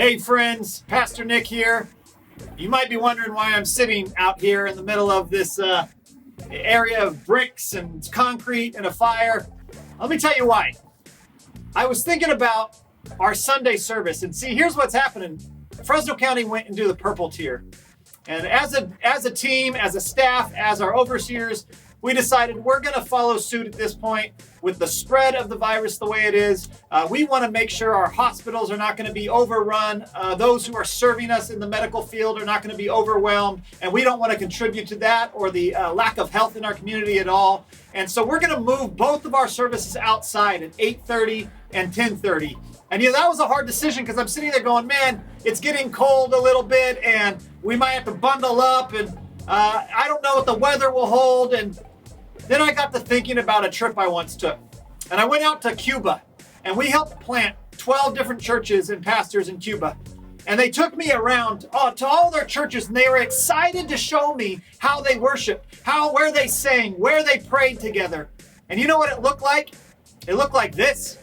Hey friends, Pastor Nick here. You might be wondering why I'm sitting out here in the middle of this area of bricks and concrete and a fire. Let me tell you why. I was thinking about our Sunday service, and see, here's what's happening. Fresno County went and do the purple tier. And as a team, as a staff, as our overseers, we decided we're going to follow suit at this point with the spread of the virus the way it is. We want to make sure our hospitals are not going to be overrun. Those who are serving us in the medical field are not going to be overwhelmed. And we don't want to contribute to that or the lack of health in our community at all. And so we're going to move both of our services outside at 8:30 and 10:30. And that was a hard decision because I'm sitting there going, man, it's getting cold a little bit and we might have to bundle up and I don't know what the weather will hold. And then I got to thinking about a trip I once took. And I went out to Cuba and we helped plant 12 different churches and pastors in Cuba. And they took me around to all their churches and they were excited to show me how they worship, where they sang, where they prayed together. And you know what it looked like? It looked like this.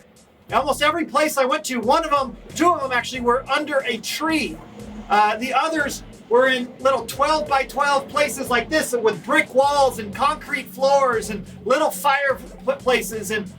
Almost every place I went to, two of them actually were under a tree. The others were in little 12 by 12 places like this with brick walls and concrete floors and little fireplaces. And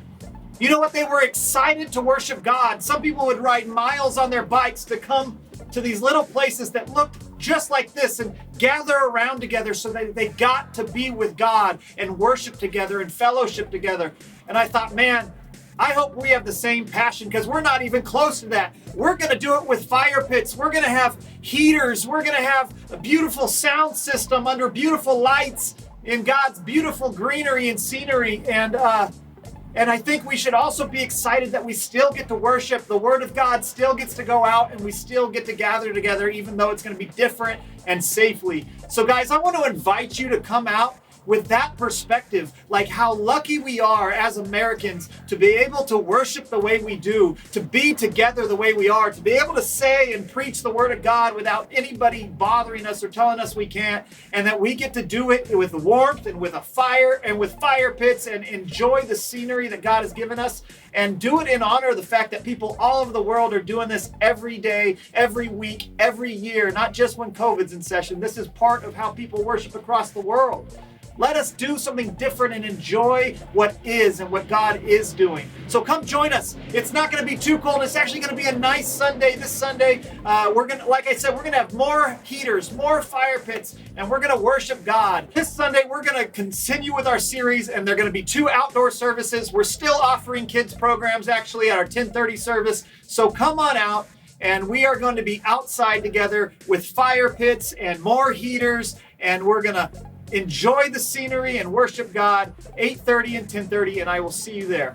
you know what? They were excited to worship God. Some people would ride miles on their bikes to come to these little places that looked just like this and gather around together so that they got to be with God and worship together and fellowship together. And I thought, man, I hope we have the same passion because we're not even close to that. We're going to do it with fire pits. We're going to have heaters. We're going to have a beautiful sound system under beautiful lights in God's beautiful greenery and scenery. And I think we should also be excited that we still get to worship. The Word of God still gets to go out and we still get to gather together, even though it's going to be different and safely. So guys, I want to invite you to come out with that perspective, like how lucky we are as Americans to be able to worship the way we do, to be together the way we are, to be able to say and preach the Word of God without anybody bothering us or telling us we can't, and that we get to do it with warmth and with a fire and with fire pits and enjoy the scenery that God has given us and do it in honor of the fact that people all over the world are doing this every day, every week, every year, not just when COVID's in session. This is part of how people worship across the world. Let us do something different and enjoy what is and what God is doing. So come join us. It's not going to be too cold. It's actually going to be a nice Sunday. This Sunday, like I said, we're going to have more heaters, more fire pits, and we're going to worship God. This Sunday, we're going to continue with our series, and there are going to be 2 outdoor services. We're still offering kids programs actually at our 10:30 service. So come on out. And we are going to be outside together with fire pits and more heaters, and we're going to enjoy the scenery and worship God 8:30 and 10:30, and I will see you there.